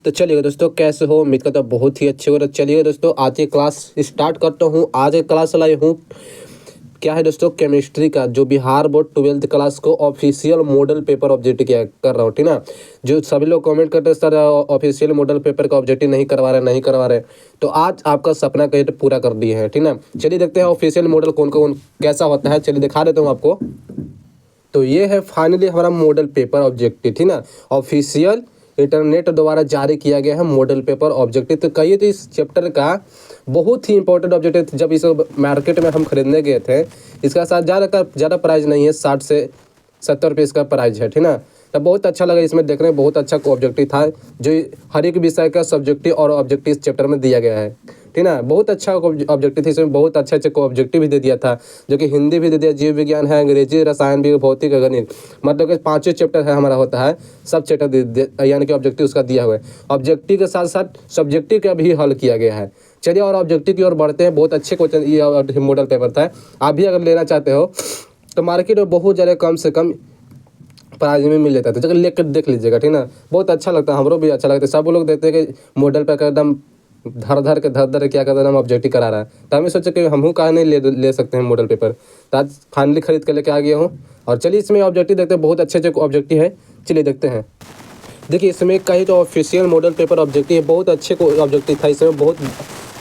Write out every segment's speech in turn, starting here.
तो चलिए दोस्तों, कैसे हो? उम्मीद करता हूँ बहुत ही अच्छे हो। तो चलिए दोस्तों, आज की क्लास स्टार्ट करता हूँ। आज की क्लास लाई हूँ क्या है दोस्तों, केमिस्ट्री का जो बिहार बोर्ड 12th क्लास को ऑफिशियल मॉडल पेपर ऑब्जेक्टिव किया कर रहा हूँ, ठीक ना। जो सभी लोग कमेंट करते हैं सर ऑफिशियल मॉडल पेपर का ऑब्जेक्टिव नहीं करवा रहे, तो आज आपका सपना कहीं तो पूरा कर दिए हैं, ठीक ना। चलिए देखते हैं ऑफिशियल मॉडल कौन कैसा होता है। चलिए दिखा देता हूँ आपको। तो ये है फाइनली हमारा मॉडल पेपर ऑब्जेक्टिव, ठीक ना। ऑफिशियल इंटरनेट द्वारा जारी किया गया है मॉडल पेपर ऑब्जेक्टिव। तो कहिए तो इस चैप्टर का बहुत ही इंपॉर्टेंट ऑब्जेक्टिव। जब इस मार्केट में हम खरीदने गए थे, इसका साथ ज़्यादा प्राइस नहीं है, 60 से 70 रुपये इसका प्राइस है, ठीक ना। तब बहुत अच्छा लगा इसमें देखने में, बहुत अच्छा ऑब्जेक्टिव था जो हर एक विषय का सब्जेक्टिव और ऑब्जेक्टिव इस चैप्टर में दिया गया है, ठीक ना। बहुत अच्छा ऑब्जेक्टिव था, इसमें बहुत अच्छे ऑब्जेक्टिव भी दे दिया था, जो कि हिंदी भी दे दिया, जीव विज्ञान है, अंग्रेजी, रसायन भी, भौतिक, गणित, मतलब कि 5 चैप्टर है हमारा होता है, सब चैप्टर यानी कि ऑब्जेक्टिव उसका दिया हुआ है। ऑब्जेक्टिव के साथ साथ सब्जेक्टिव का भी हल किया गया है। चलिए और ऑब्जेक्टिव की ओर बढ़ते हैं। बहुत अच्छे क्वेश्चन ये मॉडल पेपर था। आप भी अगर लेना चाहते हो तो मार्केट में बहुत ज़्यादा कम से कम प्राइस में मिल लेता था, जगह लेकर देख लीजिएगा, ठीक ना। बहुत अच्छा लगता है, हमरो भी अच्छा लगता है। सब लोग देखते हैं कि मॉडल पे एकदम धर क्या करता है, हम ऑब्जेक्टिव करा रहा है। तो हमें सोचा कि हम कहाँ नहीं ले सकते हैं मॉडल पेपर। तो आज फाइनली खरीद कर लेके आ गया हूँ। और चलिए इसमें ऑब्जेक्टिव देखते हैं, बहुत अच्छे ऑब्जेक्टिव है। चलिए देखते हैं। देखिए इसमें कहीं तो ऑफिशियल मॉडल पेपर ऑब्जेक्टिव बहुत अच्छे ऑब्जेक्टिव था। इसमें बहुत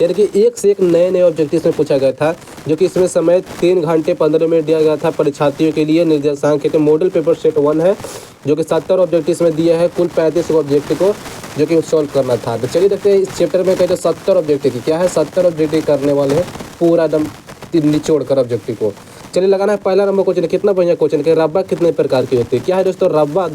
यानी कि एक से एक नए ऑब्जेक्टिव इसमें पूछा गया था, जो कि इसमें समय 3 घंटे 15 मिनट दिया गया था परीक्षार्थियों के लिए। निर्देशांक के मॉडल पेपर सेट 1 है, जो कि 70 ऑब्जेक्टिव इसमें दिए हैं, कुल 35 ऑब्जेक्टिव को जो कि सॉल्व करना था। तो चलिए देखते हैं इस चैप्टर में कहते 70 ऑब्जेक्टिव की क्या है, 70 ऑब्जेक्टिव करने वाले हैं पूरा एकदम निचोड़ कर ऑब्जेक्टिव को। चलिए लगाना है पहला नंबर क्वेश्चन। कितना बढ़िया क्वेश्चन है। रब्बा कितने प्रकार की होती है? क्या है दोस्तों रब्बा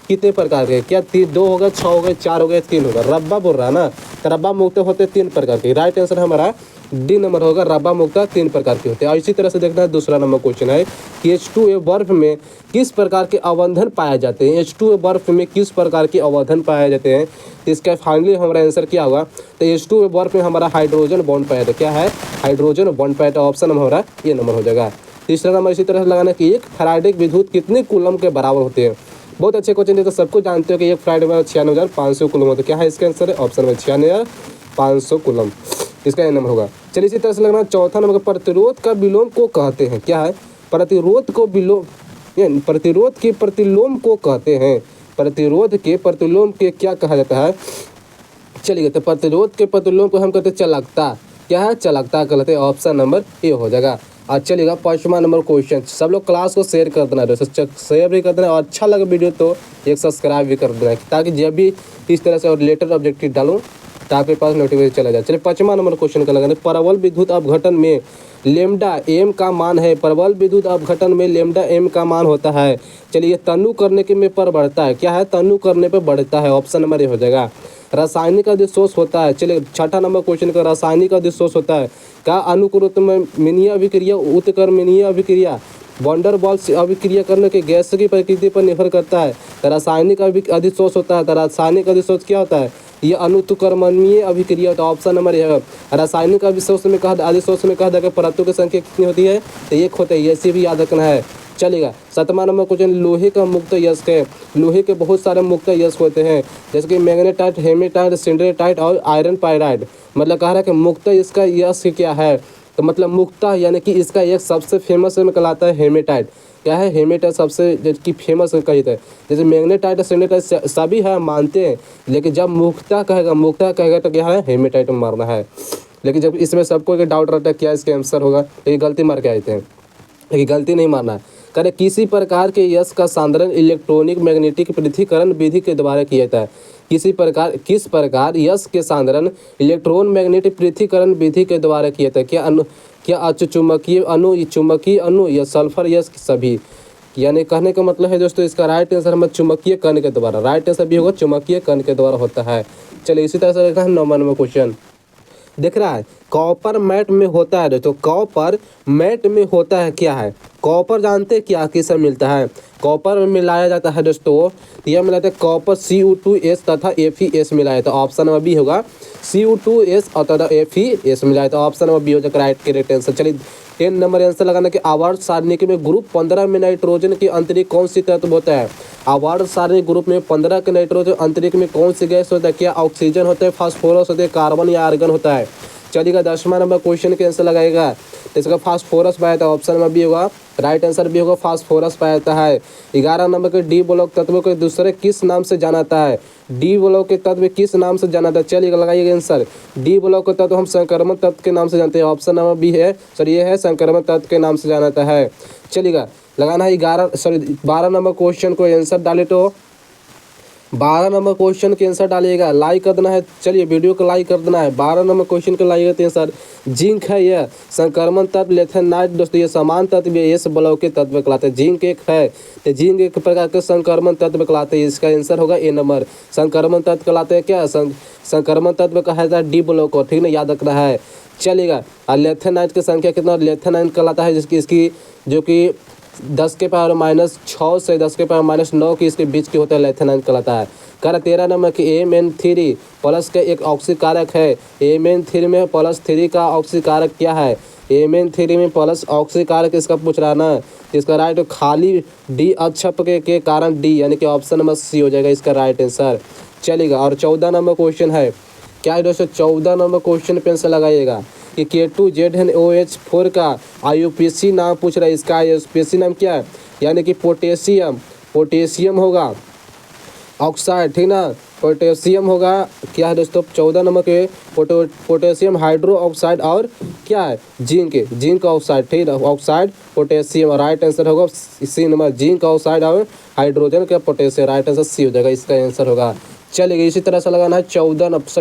कितने प्रकार के? क्या 2 हो गए, 6 हो गए, 4 हो गए, 3 होगा? रब्बा बोल रहा है ना। तो रब्बा मुक्त होते 3 प्रकार के। राइट आंसर हमारा डी नंबर होगा, रब्बा मुक्त 3 प्रकार के होते हैं। और इसी तरह से देखना है दूसरा नंबर क्वेश्चन है कि H2O बर्फ में किस प्रकार के अवंधन पाए जाते हैं? H2O बर्फ में किस प्रकार के अवंधन पाए जाते हैं? इसका फाइनली हमारा आंसर क्या होगा? तो H2O बर्फ में हमारा हाइड्रोजन बॉन्ड पाया जाता है। क्या है? हाइड्रोजन बॉन्ड पाया जाता है। ऑप्शन हमारा ये नंबर हो जाएगा। तीसरा नंबर इसी तरह से लगाना कि एक फैराडे विद्युत कितने कूलम के बराबर होते हैं? बहुत अच्छे क्वेश्चन है। तो सबको जानते हो कि एक फैराडे में 96,500 कूलम होता है। क्या है इसका आंसर है? ऑप्शन में 96,500 कूलम इसका ये नंबर होगा। चलिए इसी तरह से लगना चौथा नंबर, प्रतिरोध का विलोम को कहते हैं। क्या है? प्रतिरोध को विलोम, प्रतिरोध के प्रतिलोम को कहते हैं। प्रतिरोध के प्रतिलोम के क्या कहा जाता है? चलिए तो प्रतिरोध के प्रतिलोम को हम कहते हैं चालकता। क्या है? चालकता कहते हैं। ऑप्शन नंबर ए हो जाएगा। और चलिएगा 5वां नंबर क्वेश्चन। सब लोग क्लास को शेयर कर देना, दोस्तों शेयर भी कर देना, और अच्छा लगे वीडियो तो एक सब्सक्राइब भी कर देना, ताकि जब भी इस तरह से और रिलेटेड ऑब्जेक्टिव डालूं तो आपके पास नोटिफिकेशन चला जाए। चलिए 5वां नंबर क्वेश्चन का लगाना, प्रबल विद्युत अपघटन में लेमडा एम का मान है। प्रबल विद्युत अपघटन में लेमडा एम का मान होता है। चलिए तनु करने के में पर बढ़ता है। क्या है? तनु करने पर बढ़ता है। ऑप्शन नंबर ए हो जाएगा। रासायनिक अधिशोष होता है। चलिए 6ठा नंबर क्वेश्चन का, रासायनिक अधिशोष होता है। क्या अनुक्रमणीय अभिक्रिया, उत्क्रमणीय अभिक्रिया, वंडरवॉल्स अभिक्रिया करने के गैस की प्रकृति पर निर्भर करता है। तो रासायनिक अधिशोष होता है। तो रासायनिक अधिशोष क्या होता है? ये अनुत्क्रमणीय अभिक्रिया होता है। ऑप्शन नंबर है। रासायनिक अधिशोष में कहा जाएगा परतों की संख्या कितनी होती है? तो 1 होता है। ये से भी याद रखना है। चलेगा 7वां नंबर क्वेश्चन, लोहे का मुक्त यस्क है। लोहे के बहुत सारे मुक्त यस्क होते हैं, जैसे कि मैग्नेटाइट, हेमेटाइट, सिंडरेटाइट और आयरन पायराइड। मतलब कह रहा है कि मुक्त इसका यस्क क्या है? तो मतलब मुक्ता यानी कि इसका एक सबसे फेमस में कहलाता है हेमेटाइट। क्या है? हेमेटाइट सबसे कि फेमस कहते हैं। जैसे मैग्नेटाइट, सिंडरेटाइट सभी है मानते हैं, लेकिन जब मुक्ता कहेगा तो क्या है? हेमेटाइट में मारना है। लेकिन जब इसमें सबको एक डाउट रहता है क्या इसका आंसर होगा, तो ये गलती मार के आए थे, लेकिन गलती नहीं मारना है। करे किसी प्रकार के यश का सांद्रण इलेक्ट्रॉनिक मैग्नेटिक पृथक्करण विधि के द्वारा किया जाता है। किस प्रकार यश के सांद्रण इलेक्ट्रॉन मैग्नेटिक पृथक्करण विधि के द्वारा किया जाता है? क्या अचुंबकीय अणु, चुंबकीय अणु या सल्फर यश सभी? यानी कहने का मतलब है दोस्तों, इसका राइट आंसर हमें चुंबकीय कण के द्वारा, राइट आंसर भी होगा चुंबकीय कण के द्वारा होता है। चलिए इसी तरह से देखना है 9वां नंबर क्वेश्चन। दिख रहा है कॉपर मैट में होता है दोस्तों, कॉपर मैट में होता है। क्या है? कॉपर जानते हैं क्या किससे मिलता है? कॉपर में मिलाया जाता है दोस्तों, यह मिलाता है कॉपर Cu2S तथा Fe मिलाया। तो ऑप्शन नंबर बी होगा, Cu2S और तथा Fe मिलाया। तो ऑप्शन नंबर बी हो जाएगा राइट करेक्ट आंसर। चलिए 10 नंबर आंसर लगाना कि आवर्त सारणी के में ग्रुप 15 में नाइट्रोजन के अंतरिक्ष कौन सी तत्व होता है। आवर्त सारणी ग्रुप में 15 के नाइट्रोजन अंतरिक्ष में कौन सी गैस होता है। क्या ऑक्सीजन होता है, फास्फोरस होता है, कार्बन या आर्गन होता है। चलिएगा 10वां नंबर क्वेश्चन के आंसर लगाएगा तो इसका फास्फोरस पाया था, ऑप्शन में बी होगा, राइट आंसर बी होगा, फास्फोरस पाया जाता है। 11 नंबर के डी ब्लॉक तत्वों के दूसरे किस नाम से जाना जाता है। डी ब्लॉक के तत्व किस नाम से जाना जाता है। चलिएगा लगाइएगा आंसर, डी ब्लॉक के तत्व हम संक्रमण तत्व के नाम से जानते हैं, ऑप्शन नंबर बी है सर, ये है संक्रमण तत्व के नाम से जाना जाता है। चलिएगा लगाना है 12 नंबर क्वेश्चन को आंसर डाले तो 12 नंबर क्वेश्चन के आंसर डालिएगा, लाइक कर देना है। चलिए वीडियो को लाइक कर देना है। 12 नंबर क्वेश्चन को लाइएगा तो आंसर जिंक है, यह संक्रमण तत्व। लेथेनाइट दोस्तों ये समान तत्व है, ये ब्लॉक के तत्व कहलाते हैं। जिंक एक है तो जिंक एक प्रकार के संक्रमण तत्व कहलाते हैं। इसका आंसर होगा ए नंबर, संक्रमण तत्व कहलाते हैं क्या, संक्रमण तत्व कहा जाता है डी ब्लॉक को, ठीक ना, याद रखना है। चलिएगा और लेथेनाइट की संख्या कितना, लेथेनाइट कहलाता है जिसकी इसकी जो कि 10 के पावर -6 से 10 के पावर -9 की इसके बीच की होता है, लेथेनाइट कहलाता है। 13 नंबर की MN3 प्लस का एक ऑक्सीकारक है। MN3 में +3 का ऑक्सीकारक क्या है। MN3 में प्लस ऑक्सीकारक इसका पूछ रहा ना, इसका राइट खाली डी अक्षप के कारण डी, यानी कि ऑप्शन नंबर सी हो जाएगा इसका राइट आंसर। चलेगा और 14 नंबर क्वेश्चन है क्या है दोस्तों, 14 नंबर क्वेश्चन पे आंसर लगाइएगा कि K2ZnOH4 का IUPAC नाम पूछ रहा है। इसका IUPAC नाम क्या है, यानी कि पोटेशियम होगा ऑक्साइड, ठीक ना, पोटेशियम होगा। क्या है दोस्तों 14 नंबर के पोटेशियम हाइड्रो ऑक्साइड और क्या है जिंक ऑक्साइड, ठीक है, ऑक्साइड पोटेशियम। राइट आंसर होगा सी नंबर, जिंक ऑक्साइड और हाइड्रोजन का पोटेशियम, राइट आंसर सी हो जाएगा, इसका आंसर होगा। चलिए इसी तरह से लगाना है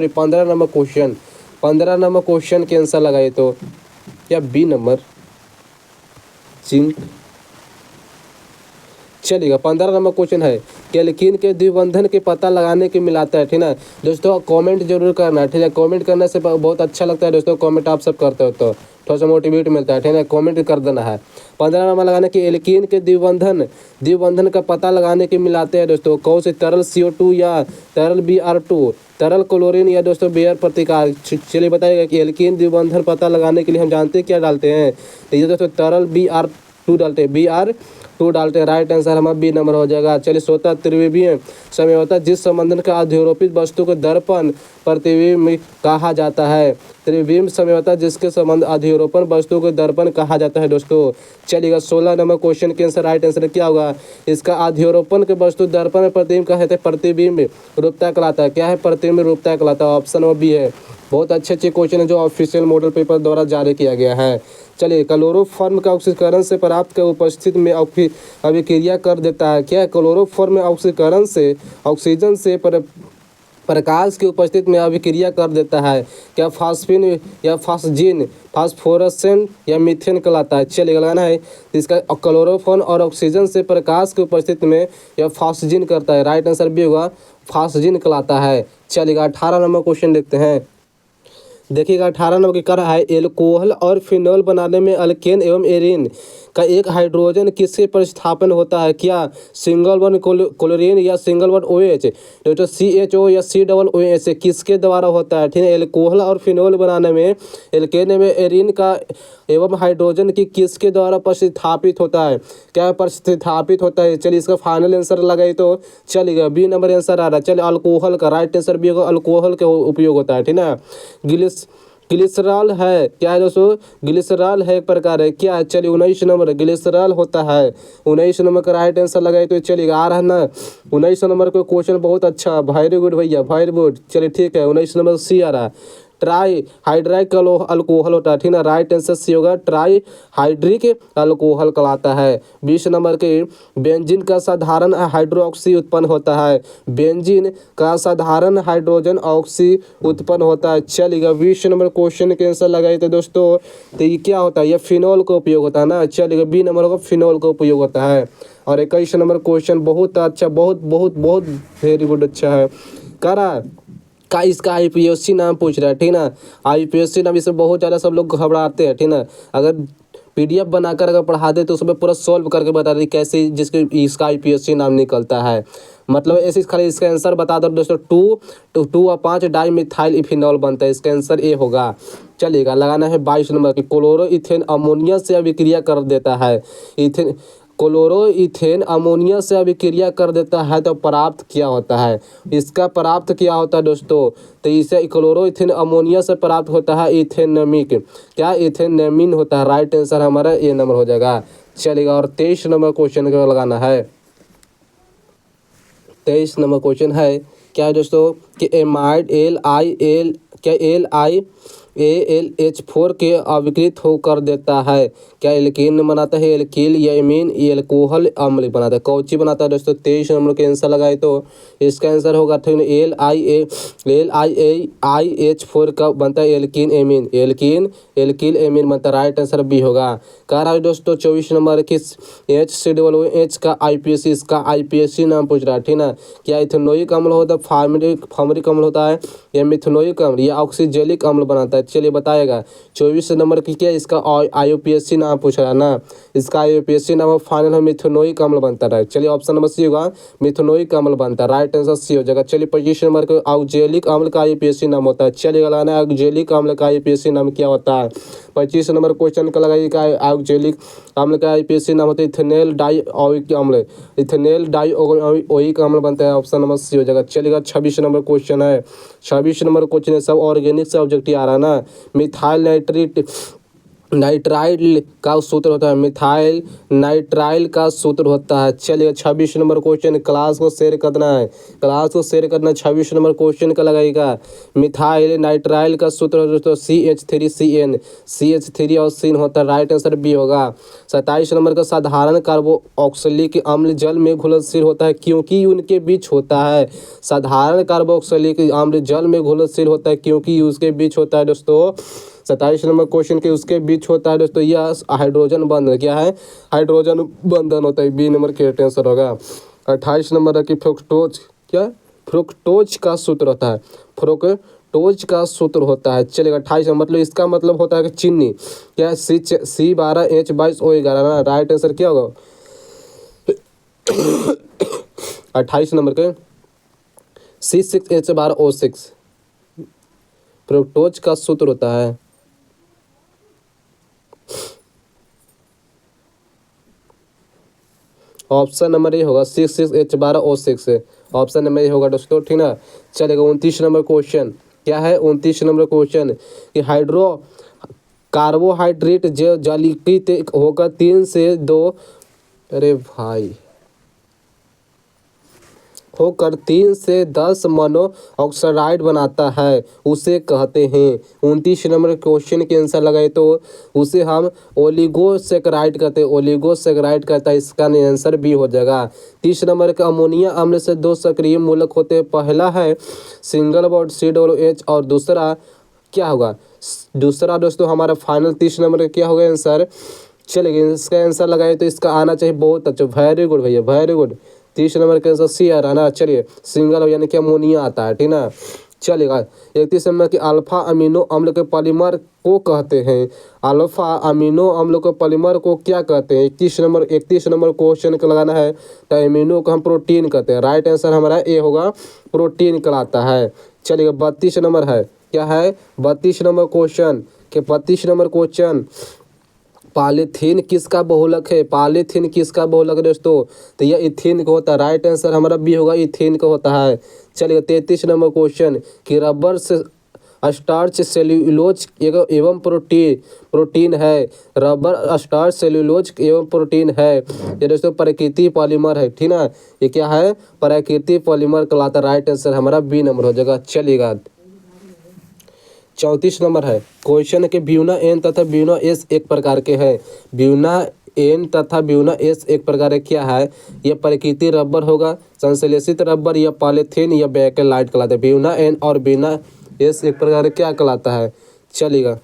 15 नंबर क्वेश्चन। 15 नंबर क्वेश्चन के आंसर लगाए तो क्या बी नंबर जिंक। चलिएगा 15 नंबर क्वेश्चन है कि एल्कीन के द्विबंधन के पता लगाने के मिलाता है, ठीक है दोस्तों। कमेंट जरूर करना है, ठीक है, कमेंट करने से बहुत अच्छा लगता है दोस्तों। कमेंट आप सब करते हो तो थोड़ा सा मोटिवेट मिलता है, ठीक है, कमेंट कर देना है। 15 नंबर लगाने की एल्कीन के द्विबंधन का पता लगाने के मिलाते हैं दोस्तों, कौन से तरल CO2 या तरल Br2, तरल क्लोरीन या दोस्तों बेयर प्रतिकार। चलिए बताइएगा कि एल्कीन द्विबंधन पता लगाने के लिए हम जानते हैं क्या डालते हैं, तो ये दोस्तों तरल Br2 डालते हैं, Br2 डालते हैं। राइट आंसर हमारा बी नंबर हो जाएगा। चलिए 16 त्रिविमीय समझौता जिस संबंधन का अध्यारोपित वस्तु को दर्पण प्रतिबिंब कहा जाता है। त्रिविमीय समझौता जिसके संबंध अध्यारोपण वस्तु को दर्पण कहा जाता है दोस्तों। चलिएगा 16 नंबर क्वेश्चन के आंसर, राइट आंसर क्या होगा, इसका अध्यारोपण के वस्तु दर्पण प्रतिबिंब कहा जाता है, प्रतिबिंब रूपता कहलाता है। क्या है, प्रतिबिंब रूपता कहलाता है, ऑप्शन नंबर बी है। बहुत अच्छे क्वेश्चन है जो ऑफिशियल मॉडल पेपर द्वारा जारी किया गया है। चलिए क्लोरोफॉर्म का ऑक्सीकरण से प्राप्त के उपस्थिति में अभिक्रिया कर देता है। क्या है, क्लोरोफॉर्म में ऑक्सीकरण से ऑक्सीजन से प्रकाश की उपस्थिति में अभिक्रिया कर देता है। क्या फास्फिन या फास्जिन, फास्फोरसेंट या मीथेन कहलाता है। चलिए लगाना है इसका क्लोरोफॉर्म और ऑक्सीजन से प्रकाश की उपस्थिति में यह फास्जिन करता है। राइट आंसर भी होगा, फास्जिन कहलाता है। चलिएगा 18 नंबर क्वेश्चन देखते हैं। देखिएगा 18 नंबर की कर है, एल्कोहल और फिनॉल बनाने में अल्केन एवं एरीन का एक हाइड्रोजन किससे प्रतिस्थापन होता है। क्या सिंगल वन क्लोरीन या सिंगल वन OH, तो CHO या COOH किसके द्वारा होता है, ठीक है। एल्कोहल और फिनॉल बनाने में एल्केन एवं एरीन का एवं हाइड्रोजन की किसके द्वारा प्रतिस्थापित होता है। क्या प्रतिस्थापित होता है। चलिए इसका फाइनल आंसर लगाए तो चलिएगा बी नंबर आंसर आ रहा है। चलिए अल्कोहल का राइट आंसर भी होगा, अल्कोहल का उपयोग होता है, ठीक है। ग्लिसरॉल है, क्या है दोस्तों, ग्लिसरॉल है एक प्रकार है। क्या है, चलिए 19 नंबर ग्लिसरॉल होता है। 19 नंबर का राइट आंसर लगाए तो चलिएगा आ रहा है ना 19 नंबर का क्वेश्चन, बहुत अच्छा, वेरी गुड भैया, वेरी गुड। चलिए ठीक है 19 नंबर सी आ रहा है। ट्राई हाइड्रिक अल्कोहल होता है, ठीक ना, राइट आंसर सी होगा, ट्राई हाइड्रिक अल्कोहल कहलाता है। 20 नंबर के बेंजीन का साधारण हाइड्रोक्सी उत्पन्न होता है। बेंजीन का साधारण हाइड्रोजन ऑक्सी उत्पन्न होता है। चलिएगा 20 नंबर क्वेश्चन के आंसर लगाए थे दोस्तों, तो ये क्या होता है, ये फिनॉल का उपयोग होता है ना। चलिएगा बी नंबर का फिनॉल का उपयोग होता है। और 21 नंबर क्वेश्चन बहुत अच्छा, बहुत बहुत बहुत वेरी गुड, अच्छा है करा का इसका IUPAC नाम पूछ रहा है, ठीक ना। IUPAC नाम इसमें बहुत ज़्यादा सब लोग घबराते हैं, ठीक ना। अगर PDF बनाकर अगर पढ़ा दे तो उसमें पूरा सॉल्व करके बता दी कैसे जिसके इसका IUPAC नाम निकलता है। मतलब ऐसे खाली इसका आंसर बता दो दोस्तों, 2 और 5 डाई मिथाइल इफिनॉल बनता है। इसका आंसर ए होगा। चलेगा। लगाना है 22 नंबर की क्लोरो इथेन अमोनिया से अभिक्रिया कर देता है। इथेन क्लोरो इथेन अमोनिया से अभिक्रिया कर देता है तो प्राप्त क्या होता है? इसका प्राप्त क्या होता है दोस्तों? तो इसे क्लोरो इथेन अमोनिया से प्राप्त होता है इथेनमिक, क्या इथेनेमिन होता है। राइट आंसर हमारा ए नंबर हो जाएगा। चलेगा। और 23 नंबर क्वेश्चन का लगाना है। 23 नंबर क्वेश्चन है क्या है दोस्तों कि एमाइड AlH4 के अविकृत होकर देता है, क्या एल्कीन बनाता है, एल्कील या एमीन एल्कोहल अम्ल बनाता है। कौची बनाता है दोस्तों? 23 नंबर के आंसर लगाए तो इसका आंसर होगा LiH4 का बनता है एल्कीन एमीन, एल्कील एमीन बनता है। राइट आंसर बी होगा। कह रहा है दोस्तों 24 नंबर किस HCOOH का IPAC, इसका IPAC नाम पूछ रहा है, ठीक ना। क्या इथेनोइक अम्ल होता है, फॉर्मिक अम्ल होता है, या मिथेनोइक अम्ल या ऑक्सीजेलिक अम्ल बनाता है? चलिए बताएगा। 24 नंबर की क्या इसका IUPAC नाम पूछ रहा है ना, इसका IUPAC नाम फाइनल में मिथेनोइक अम्ल बनता है। चलिए ऑप्शन नंबर सी होगा, मिथेनोइक अम्ल बनता है। राइट आंसर सी हो जाएगा। चलिए 25 नंबर को ऑक्जेलिक अम्ल का IUPAC नाम होता है। चलिए लगाना है ऑक्जेलिक अम्ल का IUPAC नाम क्या होता है। 25 नंबर क्वेश्चन का लगाइएगा। ऑक्जेलिक अम्ल का IUPAC नाम होता है इथेनॉल डाइओइक अम्ल, इथेनॉल डाइओइक अम्ल बनता है। ऑप्शन नंबर सी हो जाएगा। चलिएगा 26 नंबर क्वेश्चन है। 26 नंबर क्वेश्चन है, सब ऑर्गेनिक से ऑब्जेक्ट आ रहा है ना। मिथाइल नाइट्राइल का सूत्र होता है, मिथाइल नाइट्राइल का सूत्र होता है। चलिए 26 नंबर क्वेश्चन, क्लास को शेयर करना है, क्लास को शेयर करना। 26 नंबर क्वेश्चन का लगाएगा। मिथाइल नाइट्राइल का सूत्र दोस्तों CH3CN, CH3 और सीन होता है। राइट आंसर बी होगा। 27 नंबर का साधारण कार्बोक्सिलिक अम्ल जल में घुलनशील होता है क्योंकि उनके बीच होता है। साधारण कार्बोक्सिलिक अम्ल जल में घुलनशील होता है क्योंकि उसके बीच होता है दोस्तों। 27 नंबर क्वेश्चन के उसके बीच होता है दोस्तों यह हाइड्रोजन बंधन, क्या है? हाइड्रोजन बंधन होता है। बी नंबर के आंसर होगा। 28 नंबर की फ्रुक्टोज, क्या फ्रुक्टोज का सूत्र होता है, फ्रुक्टोज का सूत्र होता है। चलेगा 28 मतलब इसका मतलब होता है कि चीनी, क्या है? C12H22O11 ना। राइट आंसर क्या होगा? 28 नंबर के C6H12O6 फ्रुक्टोज का सूत्र होता है। ऑप्शन नंबर ए होगा 6,6H12O6, ऑप्शन नंबर ए होगा दोस्तों, ठीक ना। चलेगा 29 नंबर क्वेश्चन, क्या है 29 नंबर क्वेश्चन कि कार्बोहाइड्रेट जो जलीकृत होकर 3 से 2 अरे भाई होकर 3 से 10 मोनो ऑक्साइड बनाता है उसे कहते हैं। 29 नंबर क्वेश्चन के आंसर लगाए तो उसे हम ओलिगोसेकेराइड कहते हैं, ओलिगोसेकेराइड कहता है। इसका आंसर भी हो जाएगा। 30 नंबर का अमोनिया अम्ल से 2 सक्रिय मूलक होते हैं, पहला है सिंगल बॉन्ड COOH और दूसरा क्या होगा? दूसरा दोस्तों हमारा फाइनल 30 नंबर का क्या होगा आंसर? चलिए इसका आंसर लगाए तो इसका आना चाहिए। बहुत अच्छा, वेरी गुड भैया, वेरी गुड। 30 नंबर का आंसर सी आ रहा है ना। चलिए सिंगल यानी कि अमोनिया आता है, ठीक ना। चलेगा 31 नंबर की अल्फा अमीनो अम्ल के पॉलीमर को कहते हैं, अल्फा अमीनो अम्ल के पॉलीमर को क्या कहते हैं? 31 नंबर क्वेश्चन का लगाना है। तो अमीनो को हम प्रोटीन कहते हैं। राइट आंसर हमारा ए होगा, प्रोटीन कहलाता है। चलिए 32 नंबर है, क्या है 32 नंबर क्वेश्चन के 32 नंबर क्वेश्चन पॉलीथीन किसका बहुलक है? पॉलीथीन किसका बहुलक है दोस्तों? तो यह इथीन का होता है। राइट आंसर हमारा बी होगा, इथीन का होता है। चलिए 33 नंबर क्वेश्चन कि रबर से स्टार्च सेल्यूलोज एवं प्रोटीन है, रबर स्टार्च सेल्यूलोज एवं प्रोटीन है। ये दोस्तों प्राकृतिक पॉलीमर है, ठीक ना। ये क्या है? प्राकृतिक पॉलीमर कहलाता है। राइट आंसर हमारा बी नंबर हो जाएगा। चलिएगा 34 नंबर है क्वेश्चन के ब्यूना एन तथा ब्यूना एस एक प्रकार के हैं। ब्यूना एन तथा ब्यूना एस एक प्रकार के क्या है? यह प्राकृतिक रबर होगा, संश्लेषित रबर या पॉलीथीन या बेकेलाइट कहलाता है। ब्यूना एन और ब्यूना एस एक प्रकार क्या कहलाता है? चलेगा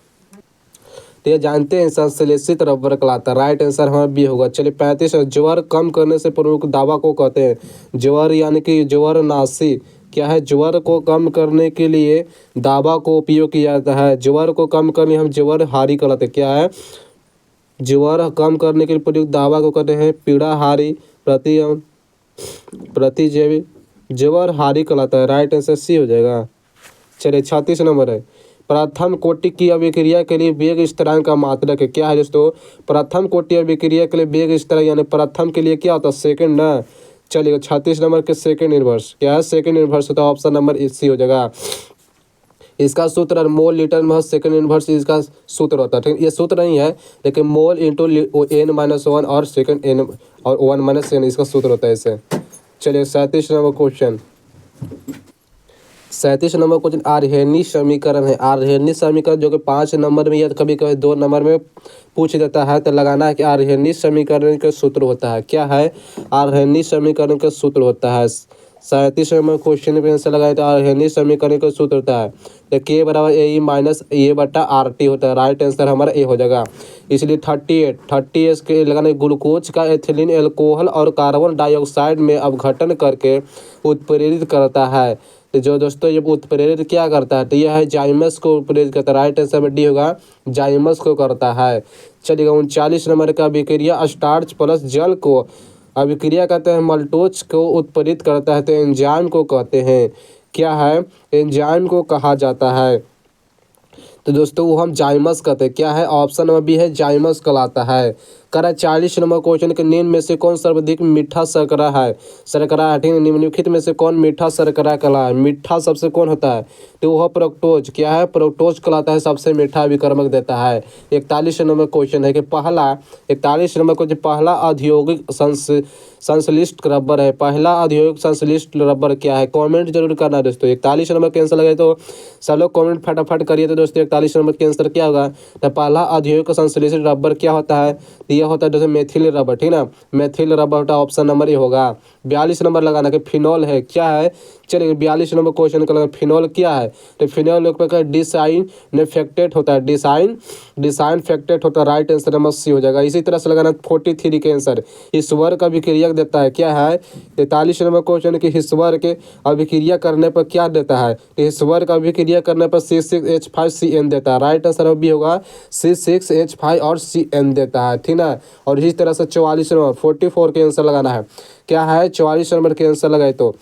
तो ये जानते हैं संश्लेषित रबर कहलाता है। राइट आंसर हमारा बी होगा। चलिए 35 ज्वर कम करने से प्रमुख दवा को कहते हैं। ज्वर यानी कि ज्वरनाशी, क्या है? ज्वर को कम करने के लिए दवा को उपयोग किया जाता है। ज्वर को कम करने हम ज्वरहारी कहलाते हैं। क्या है? ज्वर कम करने के लिए प्रयुक्त दवा को कहते हैं पीड़ाहारी प्रतिजैवी ज्वरहारी कहलाता है। राइट आंसर सी हो जाएगा। चलिए 36 नंबर है प्रथम कोटि की अभिक्रिया के लिए वेग स्थिरांक का मात्रक है। क्या है दोस्तों, प्रथम कोटि अभिक्रिया के लिए वेग स्थिरांक यानी प्रथम के लिए क्या होता है, सेकंड ना। चलिए 36 नंबर के सेकंड इनवर्स क्या है, सेकंड इनवर्स होता है, ऑप्शन नंबर सी हो जाएगा। इसका सूत्र मोल लीटर में सेकंड इनवर्स इसका सूत्र होता है, ठीक। ये सूत्र नहीं है लेकिन मोल इंटू n-1 और सेकंड n और 1 - n इसका सूत्र होता है इसे। चलिए 37 नंबर क्वेश्चन, 37 नंबर क्वेश्चन आर्हेनी समीकरण है। आर्हेनी समीकरण जो कि 5 नंबर में या कभी कभी 2 नंबर में पूछ देता है, तो लगाना है कि आर्हेनी समीकरण का सूत्र होता है। क्या है, आर्हेनी समीकरण का सूत्र होता है। 37 नंबर क्वेश्चन पे आंसर लगाए तो आर्हेनी समीकरण का सूत्र होता है तो k बराबर A-A/RT होता है। राइट आंसर हमारा ए हो जाएगा। इसलिए 38 के लगाने ग्लूकोज का एथिलीन एल्कोहल और कार्बन डाइऑक्साइड में अपघटन करके उत्प्रेरित करता है। तो जो दोस्तों ये उत्प्रेरित क्या करता है, तो यह है जाइमस को उत्प्रेरित करता है। राइट आंसर में डी होगा, जाइमस को करता है। चलिएगा 39 नंबर का अभिक्रिया स्टार्च प्लस जल को अभिक्रिया कहते हैं, मल्टोज को उत्प्रेरित करता है तो एंजाइम को कहते हैं। क्या है, एंजाइम को कहा जाता है। तो दोस्तों वो हम जाइमस कहते हैं। क्या है, ऑप्शन नंबर बी है, जाइमस कहलाता है। करा 40 नंबर क्वेश्चन के निम्न में से कौन सर्वाधिक मीठा शर्करा है। शर्करा है, ठीक है। निम्नलिखित में से कौन मीठा शर्करा कहलाता है। मीठा सबसे कौन होता है, तो वह फ्रक्टोज। क्या है, फ्रक्टोज कहलाता है, सबसे मीठा अभिकर्मक देता है। 41 नंबर क्वेश्चन है कि पहला 41 नंबर क्वेश्चन पहला औद्योगिक संश्लिष्ट रबर है। पहला औद्योगिक संश्लिष्ट रबर क्या है, कमेंट जरूर करना दोस्तों। 41 नंबर के आंसर लगे तो सब लोग कमेंट फटाफट करिए। तो दोस्तों 41 नंबर के आंसर क्या होगा, तो पहला औद्योगिक संश्लिष्ट रबर क्या होता है, यह होता है दोस्तों मेथिल रबर, ठीक ना। मेथिल रबर होता है, ऑप्शन नंबर ये होगा। 42 नंबर लगाना कि फिनॉल है। क्या है, चलिए 42 नंबर क्वेश्चन का लगा फिनॉल क्या है, तो फिनॉल एक प्रकार डिसइंफेक्टेंट होता है। डिसइंफेक्टेंट होता है। राइट आंसर नंबर सी हो जाएगा। इसी तरह से लगाना 43 के आंसर ईश्वर का अभिक्रिया देता है। क्या है, 43 नंबर क्वेश्चन की ईश्वर के अभिक्रिया करने पर क्या देता है, तो ईश्वर का अभिक्रिया करने पर C6H5CN देता है। राइट आंसर भी होगा C6H5 और CN देता है, ठीक ना। और इसी तरह से 44 नंबर 44 के आंसर लगाना है। क्या है, 44 नंबर के आंसर लगाए तो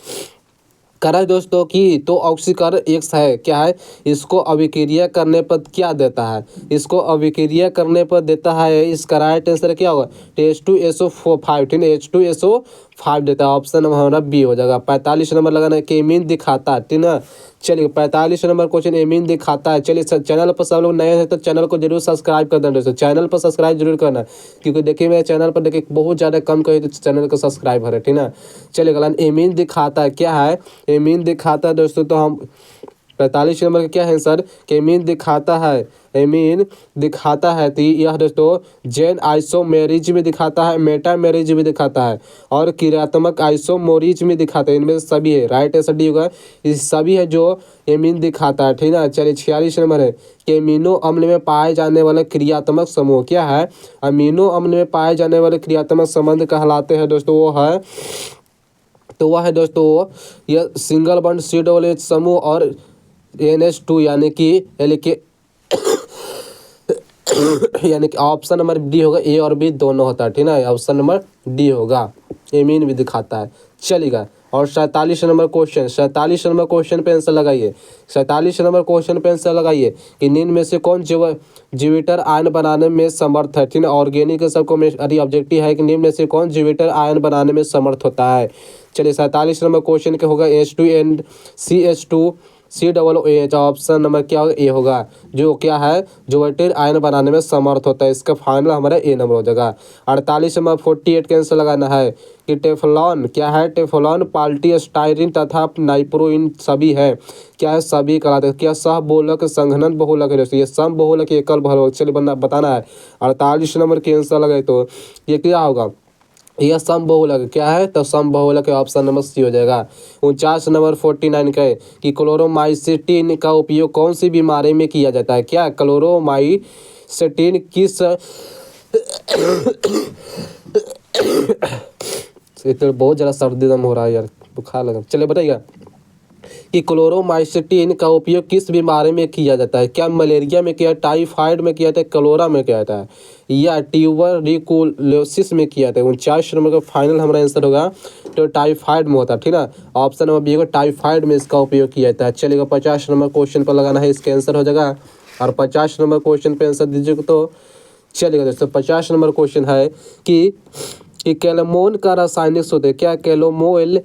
करा दोस्तों की तो ऑक्सीकरण X है। क्या है, इसको अभिक्रिया करने पर क्या देता है, इसको अभिक्रिया करने पर देता है, इसका राइट आंसर क्या होगा, H2SO5, ठीक है। H2SO5 देता है, ऑप्शन नंबर हमारा बी हो जाएगा। 45 नंबर लगाना है कि एमीन दिखाता है, ठीक ना। चलिए 45 नंबर क्वेश्चन एमीन दिखाता है। चलिए चैनल पर सब लोग नए हैं तो चैनल को जरूर सब्सक्राइब कर देना दोस्तों। चैनल पर सब्सक्राइब जरूर करना, क्योंकि देखिए मेरे चैनल पर देखिए बहुत ज़्यादा कम कही तो चैनल को सब्सक्राइब है, ठीक ना। चलिए अगला एमीन दिखाता है। क्या है, एमीन दिखाता है दोस्तों, तो हम 45 नंबर का क्या है आंसर, कि एमीन दिखाता है। एमीन दिखाता है तो यह दोस्तों जैन आइसोमेरिज में दिखाता है, मेटामेरिज में दिखाता है और क्रियात्मक आइसोमोरिज में दिखाता है। इनमें से सभी है। राइट आंसर डी होगा, इस सभी है जो एमीन दिखाता है, ठीक ना। चलिए 46 नंबर है कि अमीनो अम्ल में पाए जाने वाले क्रियात्मक समूह। क्या है, अमीनो अम्ल में पाए जाने वाले क्रियात्मक संबंध कहलाते हैं दोस्तों, वो है तो वह है दोस्तों यह सिंगल बॉन्ड C-OH समूह और NH2 यानी कि ऑप्शन नंबर डी होगा। ए और बी दोनों होता है, ठीक है। ऑप्शन नंबर डी होगा, एमीन भी दिखाता है। चलेगा। और 47 नंबर क्वेश्चन पे आंसर लगाइए। 47 नंबर क्वेश्चन पे आंसर लगाइए कि निम्न में से कौन जीविटर आयन बनाने में समर्थ है, ठीक है। ऑर्गेनिक सबको में ऑब्जेक्टिव है कि निम्न में से कौन जीविटर आयन बनाने में समर्थ होता है। चलिए 47 नंबर क्वेश्चन के होगा H2CH2 COOH, ऑप्शन नंबर क्या होगा, ए होगा, जो क्या है ज्योमेट्रिक आयन बनाने में समर्थ होता है। इसका फाइनल हमारा ए नंबर हो जाएगा। 48 नंबर 48 के आंसर लगाना है कि टेफ्लॉन क्या है, टेफ्लॉन पॉलीस्टाइरीन तथा नाइट्रो इन सभी है। क्या है, सभी कहलाते हैं। क्या सह बहुलक संघनन बहुलक है दोस्तों, ये सम बहुलक एकल बहुलक, चलिए बताना है। 48 नंबर के आंसर लगाए तो ये क्या होगा, यह सम बहुलक। क्या है, तो सम बहुलक ऑप्शन नंबर सी हो जाएगा। 49 नंबर 49 का है कि क्लोरोमाइसिटिन का उपयोग कौन सी बीमारी में किया जाता है। क्या क्लोरोमाइसिटिन किस तो बहुत ज़्यादा सर्दी दम हो रहा है यार, बुखार लगा। चलिए बताइएगा कि क्लोरोमाइसिटिन का उपयोग किस बीमारी में किया जाता है? क्या मलेरिया में किया, टाइफाइड में किया था, क्लोरा में किया था, या ट्यूबरकुलोसिस में किया था? 49 नंबर का फाइनल हमारा आंसर होगा तो टाइफाइड में होता है, ठीक ना। ऑप्शन नंबर बी होगा टाइफाइड में इसका उपयोग किया जाता है। चलिएगा 50 नंबर क्वेश्चन पर लगाना है, इसका आंसर हो जाएगा। और 50 नंबर क्वेश्चन पे आंसर दीजिएगा तो चलिएगा दोस्तों 50 नंबर क्वेश्चन है कि कैलोमोन का रासायनिक सूत्र क्या? कैलोमोइल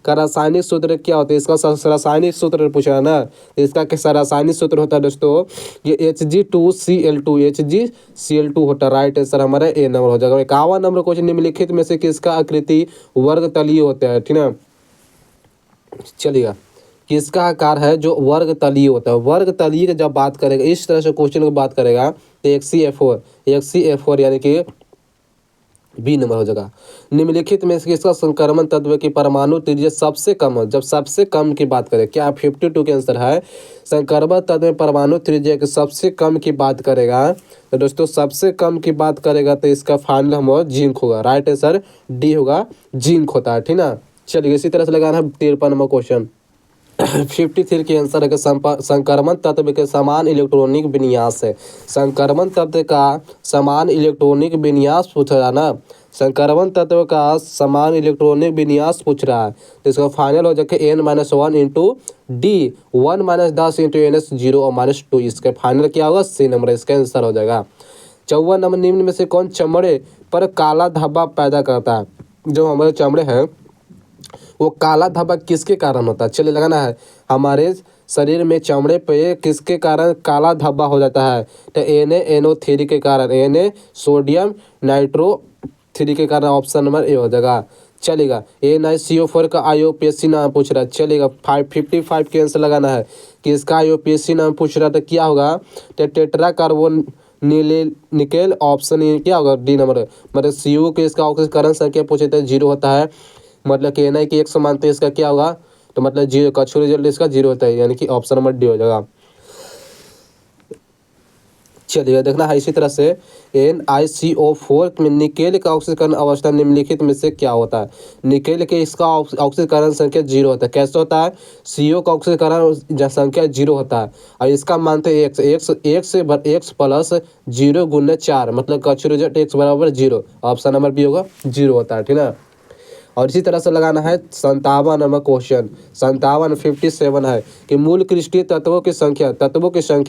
का रासायनिक सूत्र क्या होता है? इसका रासायनिक सूत्र पूछा है ना, तो इसका कैसा रासायनिक सूत्र होता है दोस्तों? ये Hg2Cl2 HgCl2 होता है। राइट आंसर हमारा ए नंबर हो जाएगा। 51 नंबर क्वेश्चन, निम्नलिखित में से किसका आकृति वर्ग तलीय होता है? ठीक ना, चलिएगा किसका आकार है जो वर्ग तलीय होता है? वर्ग तलीय की जब बात करेगा, इस तरह से क्वेश्चन की बात करेगा तो XCF4 यानी कि बी नंबर हो जाएगा। निम्नलिखित में से किसका संक्रमण तत्व की परमाणु त्रिज्या सबसे कम है? जब सबसे कम की बात करें, क्या 52 के आंसर है? संक्रमण तत्व में परमाणु त्रिज्या की सबसे कम की बात करेगा तो दोस्तों सबसे कम की बात करेगा तो इसका फाइनल हम जिंक होगा। राइट आंसर डी होगा, जिंक होता है, ठीक ना। चलिए इसी तरह से लगाना है 53 नंबर क्वेश्चन। 53 के आंसर है कि संक्रमण तत्व के समान इलेक्ट्रॉनिक विन्यास है। संक्रमण तत्व का समान इलेक्ट्रॉनिक विन्यास पूछ रहा है ना, संक्रमण तत्व का समान इलेक्ट्रॉनिक विन्यास पूछ रहा है तो इसका फाइनल हो जाएगा n-1 into D, 1 - 10 into NS 0 और -2। इसका फाइनल क्या होगा? सी नंबर इसका आंसर हो जाएगा। 54 नंबर, निम्न में से कौन चमड़े पर काला धब्बा पैदा करता है? जो हमारे चमड़े हैं वो काला धब्बा किसके कारण होता है? चलिए लगाना है, हमारे शरीर में चमड़े पे किसके कारण काला धब्बा हो जाता है? तो NaNO3 के कारण, Na सोडियम नाइट्रो 3 के कारण। ऑप्शन नंबर ए हो जाएगा। चलेगा NiCO4 का IUPAC नाम पूछ रहा है। चलेगा 55 के आंसर लगाना है कि इसका IUPAC नाम पूछ रहा है तो क्या होगा? तो टेट्रा कार्बोन निकेल। ऑप्शन क्या होगा? D number. मतलब CO के इसका ऑक्सीकरण संख्या पूछे तो 0 होता है, मतलब कि Na की 1 मानते हैं, इसका क्या होगा? तो मतलब 0 का छू रिजल्ट इसका 0 होता है, यानी कि ऑप्शन नंबर डी हो जाएगा। चलिए देखना है इसी तरह से NiCO4 में निकेल का ऑक्सीकरण अवस्था निम्नलिखित में से क्या होता है? निकेल के इसका ऑक्सीकरण संख्या 0 होता है। कैसे होता है? CO का ऑक्सीकरण संख्या 0 होता है और इसका मानते हैं x प्लस 0 गुना 4, मतलब कछु रिजल्ट x बराबर 0। ऑप्शन नंबर बी होगा, 0 होता है, ठीक है। और इसी तरह से लगाना है 57 नंबर क्वेश्चन। 57 है कि मूल क्रिस्टीय तत्वों की संख्या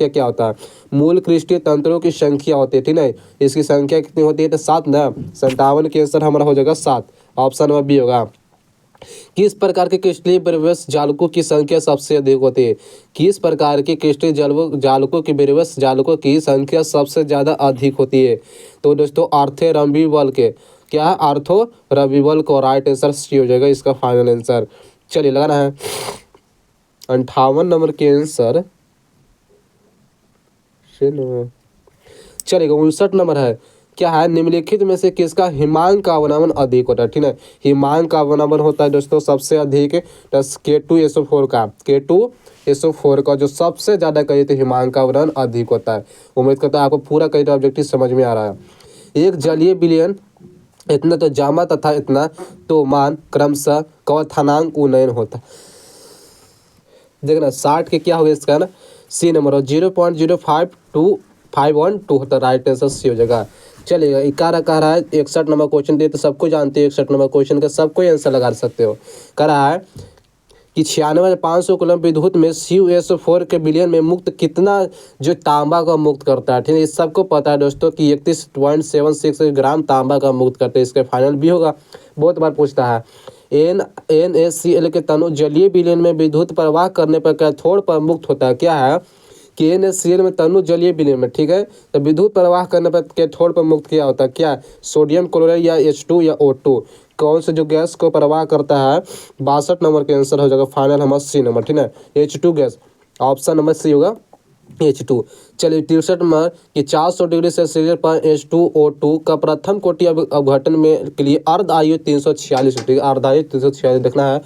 क्या होता है? मूल क्रिस्टीय तंत्रों की संख्या होती है, ठीक है। इसकी संख्या कितनी होती है? तो 7 ना। 57 के आंसर हमारा हो जाएगा 7। ऑप्शन नंबर बी होगा। किस प्रकार के क्रिस्टलीय परिवेश जालकों की संख्या सबसे अधिक होती है? किस प्रकार के क्रिस्टलीय जालकों की परिवेश जालकों की संख्या सबसे ज़्यादा अधिक होती है? तो दोस्तों आर्थोरम्बिवल के, क्या है? आर्थोरम्बिवल को राइट आंसर सी हो जाएगा इसका फाइनल आंसर। चलिए लगाना है 58 नंबर के आंसर। चलिएगा 59 नंबर है, क्या है? निम्नलिखित में से किसका हिमांक का अवनमन अधिक होता है? ठीक है, हिमांक का अवनमन होता है दोस्तों सबसे अधिक K2SO4 का, K2SO4 का जो सबसे ज़्यादा कहिए तो हिमांक का अवनमन अधिक होता है। उम्मीद करता है आपको पूरा कहिए ऑब्जेक्टिव समझ में आ रहा है। एक जलीय विलयन इतना तो जामा तथा इतना तो मान क्रमशः कवथनांक उन्नयन होता। देखना 60 के क्या होगा इसका ना, सी नंबर हो 0.05251 होता है। राइट आंसर सी हो जाएगा। चलिएगा 11 कह रहा है 61 नंबर क्वेश्चन दिए तो सबको जानते हैं 61 नंबर क्वेश्चन का सबको आंसर लगा सकते हो। कह रहा है कि 96,500 कूलम विद्युत में CuSO4 के विलयन में मुक्त कितना जो तांबा का मुक्त करता है? ठीक है, इस सबको पता है दोस्तों कि 31.76 ग्राम तांबा का मुक्त करते हैं। इसका फाइनल भी होगा, बहुत बार पूछता है। NaCl के तनु जलीय विलयन में विद्युत प्रवाह करने पर कैथोड पर मुक्त होता है। क्या है कि NaCl में तनु जलीय विलयन में, ठीक है, तो विद्युत प्रवाह करने पर कैथोड पर मुक्त क्या होता है? क्या सोडियम क्लोराइड या H2 या O2? कौन से जो गैस को प्रवाह करता है? 62 नंबर के आंसर हो जाएगा फाइनल हमारा सी नंबर, ठीक है, H2 gas. Option number C होगा H2। चलिए 63 नंबर कि 400 डिग्री सेल्सियस पर H2O2 का प्रथम कोटि अपघटन में के लिए अर्ध आयु 346 डिग्री, अर्ध आयु 346 देखना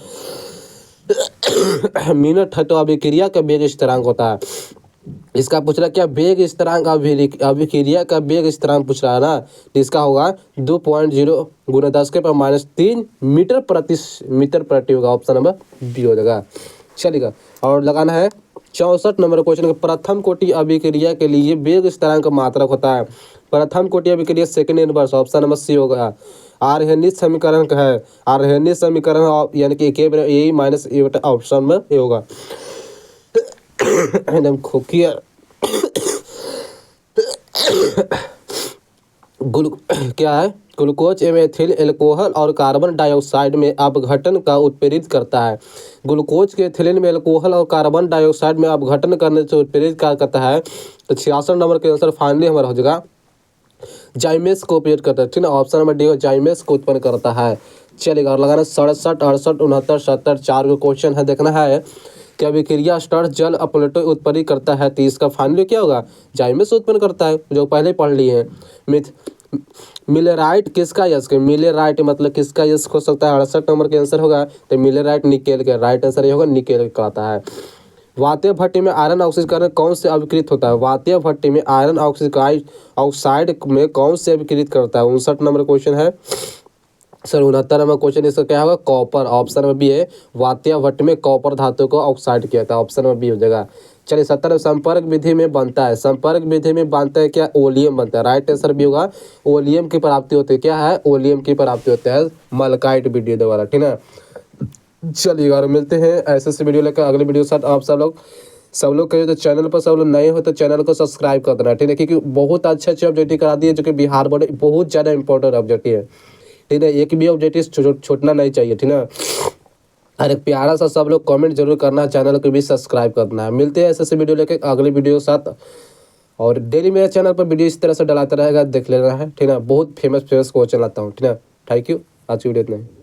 है मिनट है तो अभिक्रिया का वेग स्थिरांक होता है। इसका पूछ रहा है क्या वेग स्थिरांक, अभिक्रिया का वेग स्थिरांक पूछ रहा है ना, तो इसका होगा 2.0 गुना 10⁻³ मीटर प्रति होगा। ऑप्शन नंबर बी हो जाएगा। चलेगा। और लगाना है 64 नंबर क्वेश्चन का प्रथम कोटि अभिक्रिया के लिए वेग स्थिरांक मात्रक होता है। प्रथम कोटि अभिक्रिया second inverse, option number C होगा। आर्हेनिक समीकरण का है, आर्हेनिक समीकरण यानी कि ए माइनस ए बटा ऑप्शन में ए होगा। एकदम खोखिया क्या है, ग्लूकोज एमेथिल एल्कोहल और कार्बन डाइऑक्साइड में अपघटन का उत्प्रेरित करता है। ग्लूकोज के एथिलीन में एल्कोहल और कार्बन डाइऑक्साइड में अपघटन करने से उत्प्रेरित क्या करता है। तो 66 नंबर के आंसर फाइनली हमारा हो जाएगा जाइमेस को ऑपरेट करता है, ठीक है। ऑप्शन नंबर डी जाइमेस को उत्पन्न करता है। चलेगा। और लगाना 67, 68, 69, 70 चार को क्वेश्चन है, देखना है कि अभिक्रिया स्टार्ट जल अपलटो उत्पन्न करता है, तो इसका फाइनली क्या होगा, जाइमेस उत्पन्न करता है, जो पहले पढ़ लिए हैं। मिलेराइट किसका यश के, मिलेराइट मतलब किसका यश हो सकता है, 68 नंबर के आंसर होगा। तो मिलेराइट निकेल के, राइट आंसर ये होगा निकेल का आता है। वातीय भट्टी में आयरन ऑक्सीकरण कौन से अभिकृत होता है। वातीय भट्टी में आयरन ऑक्साइड में कौन से अभिकृत करता है। 59 नंबर क्वेश्चन है सर। 69 नंबर क्वेश्चन इसका क्या होगा, कॉपर, ऑप्शन में बी है। वातीय भट्टी में कॉपर धातु को ऑक्साइड किया था, ऑप्शन में बी हो जाएगा। चलिए 70 संपर्क विधि में बनता है, संपर्क विधि में बनता है क्या, ओलियम बनता है, राइट आंसर भी होगा। ओलियम की प्राप्ति होती है, क्या है, ओलियम की प्राप्ति होता है मलकाइट वीडियो द्वारा, ठीक है। चलिए और मिलते हैं ऐसे वीडियो लेकर अगले वीडियो के साथ। आप सब लोग कहिए तो चैनल पर सब लोग नए हो तो चैनल को सब्सक्राइब कर देना, ठीक है, क्योंकि बहुत अच्छे ऑब्जेक्टिव करा दिए जो कि बिहार बोर्ड बहुत ज़्यादा इंपॉर्टेंट ऑब्जेक्टिव है, ठीक है। एक भी ऑब्जेक्टिव छूटना नहीं चाहिए, ठीक है। अरे प्यारा सा सब लोग कमेंट जरूर करना, चैनल को भी सब्सक्राइब करना है। मिलते हैं ऐसे वीडियो लेकर अगले वीडियो के साथ। और डेली मेरे चैनल पर वीडियो इस तरह से डलाता रहेगा, देख लेना है, ठीक है। बहुत फेमस क्वेश्चन लाता हूँ, ठीक है। थैंक यू, आज की वीडियो इतना ही।